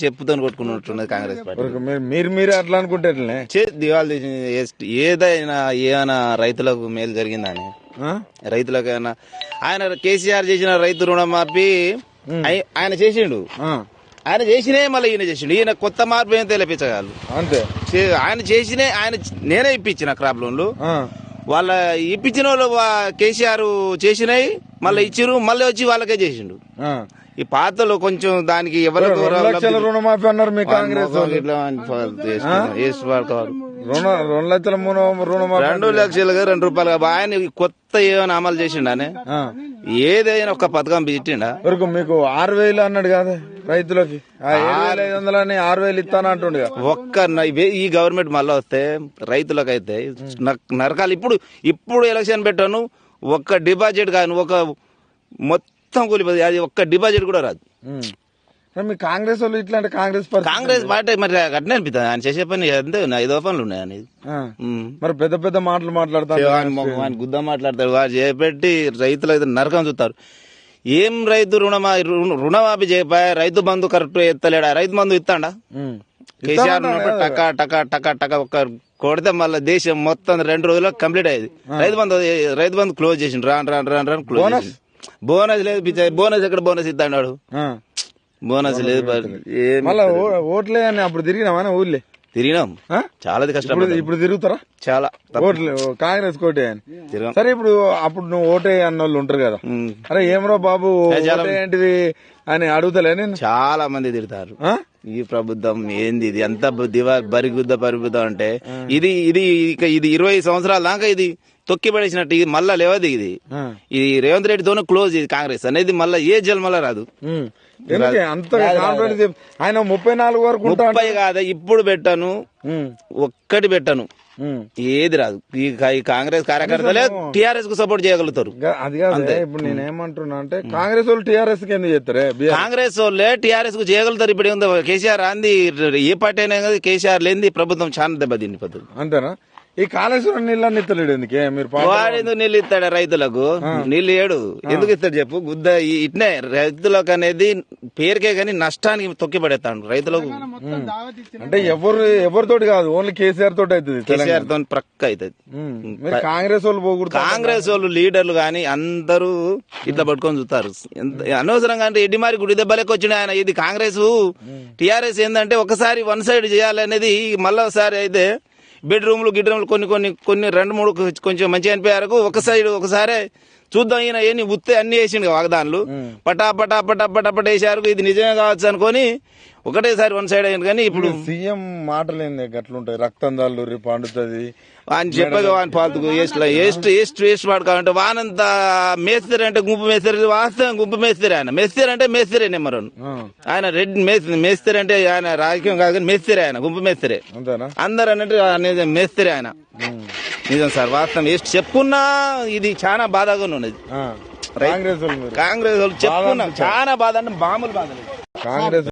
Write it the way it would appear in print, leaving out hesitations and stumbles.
చెప్పుతో కొట్టుకున్నట్టున్నది కాంగ్రెస్ పార్టీ. మీరు అట్లా అనుకుంటే దివాళి ఏమైనా రైతులకు మేలు జరిగిందని, రైతులకు ఏమైనా ఆయన కేసీఆర్ చేసిన రైతు రుణమాఫీ ఆయన చేసిండు, ఆయన చేసినే మళ్ళీ ఈయన చేసిండు. ఈయన కొత్త మార్పు ఏం తెలిపించగలరు అంతే. ఆయన చేసినే నేనే ఇప్పించిన క్రాప్ లోన్లు, వాళ్ళ ఇప్పించిన వాళ్ళు కేసీఆర్ చేసినాయి మళ్ళీ ఇచ్చిరు, మళ్ళీ వచ్చి వాళ్ళకే చేసిండు. ఈ పాతలు కొంచెం దానికి ఎవరు రుణమాఫీ అన్నారు మీ కాంగ్రెస్ 2 లక్షలుగా 2 రూపాయలు. ఆయన కొత్త ఏమైనా అమలు చేసిండనే, ఏదైనా ఒక పథకం పెట్టిండా? మీకు 6,000 అన్నాడు కదా రైతులకి, 7,500 6,000 ఇస్తాను అంటుండే. ఈ గవర్నమెంట్ మళ్ళీ వస్తే రైతులకైతే నరకాలు. ఇప్పుడు ఎలక్షన్ పెట్టాను, ఒక్క డిపాజిట్ కానీ ఒక మొత్తం కూలిపోతుంది, అది ఒక్క డిపాజిట్ కూడా రాదు. మీ కాంగ్రెస్ వాళ్ళు ఇట్లా అంటే కాంగ్రెస్ పార్టీ మరి అట్నే అనిపిస్తుంది. ఆయన చేసే పని అంతే, 5 పనులు ఉన్నాయి అనేది. మరి పెద్ద పెద్ద మాటలు మాట్లాడతారు, ఆయన గుద్ద మాట్లాడతారు, వారు చేపెట్టి రైతులు అయితే నరకం చూస్తారు. ఏం రైతు రుణమాఫీ చేయపాయ, రైతు బంధు కరెక్ట్ ఎత్తలేడా? రైతు బంధు ఇస్తాడా? కేసీఆర్ టకా టకా టకా టకా ఒక్క కొడితే మళ్ళీ దేశం మొత్తం 2 రోజుల్లో కంప్లీట్ అయ్యేది. రైతు బంధు క్లోజ్ చేసిండు, రాను క్లోజ్ చేసిండు. బోనస్ లేదు, బోనస్ ఎక్కడ బోనస్ ఇస్తాడు? బోనస్ లేదు. మళ్ళీ ఓట్లే అని అప్పుడు తిరిగినామా ఊర్లే? తిరిగినాం, చాలా కష్టం. ఇప్పుడు తిరుగుతారా? చాలా ఓట్లు కాంగ్రెస్ కోటే అని. సరే, అప్పుడు నువ్వు ఓటే అన్న వాళ్ళు ఉంటారు కదా, అరే ఏమరో బాబు ఏంటిది అని అడుగుతలే నేను. చాలా మంది తిడతారు, ఈ ప్రభుత్వం ఏంది ఇది, అంత బరిగుద్ద పరిబుద్ధం అంటే ఇది 20 సంవత్సరాల దాకా ఇది తొక్కి పడేసినట్టు. ఇది మళ్ళా లేవది, ఇది రేవంత్ రెడ్డితోనే క్లోజ్. ఇది కాంగ్రెస్ అనేది మళ్ళా ఏ జన్మలా రాదు. ఆయన 34 వరకు 30 కాదా, ఇప్పుడు పెట్టాను, ఒక్కటి పెట్టాను, ఏది రాదు. ఈ కాంగ్రెస్ కార్యకర్తలే టీఆర్ఎస్ కు సపోర్ట్ చేయగలుగుతారు. అది కాదు, ఇప్పుడు నేనేమంటున్నా అంటే కాంగ్రెస్ వాళ్ళు టీఆర్ఎస్ కి ఎందుకు చేస్తారే? కాంగ్రెస్ వాళ్ళే టీఆర్ఎస్ కు చేయగలుగుతారు. ఇప్పుడు ఏముందో, కేసీఆర్ అంది ఏ పార్టీ అయినా కదా, కేసీఆర్ లేని ప్రభుత్వం చాలా దెబ్బతింది పద్ధతి. అంతేనా? ఈ కాళేశ్వరం నీళ్ళని ఇస్తలేడు ఎందుకే? మీరు వాడేందుకు నీళ్ళు ఇస్తాడా? రైతులకు నీళ్ళు ఏడు ఎందుకు ఇస్తాడు చెప్పు? గుద్ద ఇట్నే రైతులకు అనేది పేరుకే గానీ నష్టానికి తొక్కి పడేస్తాడు రైతులకు. అంటే ఎవరితోటి కాదు, ఓన్లీ కేసీఆర్ తోటి అవుతుంది, కేసీఆర్ తో ప్రక్క అవుతుంది. కాంగ్రెస్ వాళ్ళు పోకూడదు. కాంగ్రెస్ వాళ్ళు లీడర్లు గాని అందరూ ఇట్లా పట్టుకొని చూస్తారు. అనవసరంగా అంటే ఎడ్డిమారి గుడి దెబ్బలకి వచ్చిన ఆయన. ఇది కాంగ్రెస్ టీఆర్ఎస్ ఏంటంటే ఒకసారి 1 సైడ్ చేయాలనేది. మళ్ళీ ఒకసారి అయితే బెడ్రూమ్లు గిడ్రూమ్లు కొన్ని 2-3 కొంచెం మంచిగా అనిపోయారు. ఒకసారి చూద్దాం ఈయన ఏమి ఉత్తే అన్ని వేసిండు వాగ్దానాలు, పటా వేసారు. ఇది నిజమే కావచ్చు అనుకొని ఒకటేసారి 1 సైడ్ అయింది. కానీ ఇప్పుడు సీఎం మాటలు ఎట్లుంటాయి? రక్తం దాళ్ళు పండుతుంది ఆయన చెప్పగా వాని పాలతుకు వేస్ట్ పడుకోవాలంటే వానంతా మేస్తిరి అంటే గుంపు మేస్తిరి, వాస్తవం గుంపు మేస్తిరి. ఆయన మేస్తిరి అంటే మేస్తిరి నెంబర్ 1. ఆయన రెడ్డి మేస్తిరి అంటే ఆయన రాజకీయం కాదు కానీ మేస్తిరి, ఆయన గుంపు మేస్తిరి. అందరు అన్నట్టు మేస్తిరి ఆయన. నిజం సార్, వాస్తవం వేస్ట్ చెప్పుకున్నా ఇది చాలా బాధగా ఉన్నది. కాంగ్రెస్ వాళ్ళు చెప్పుకున్నా చాలా బాధ, అంటే మామూలు బాధ. కాంగ్రెస్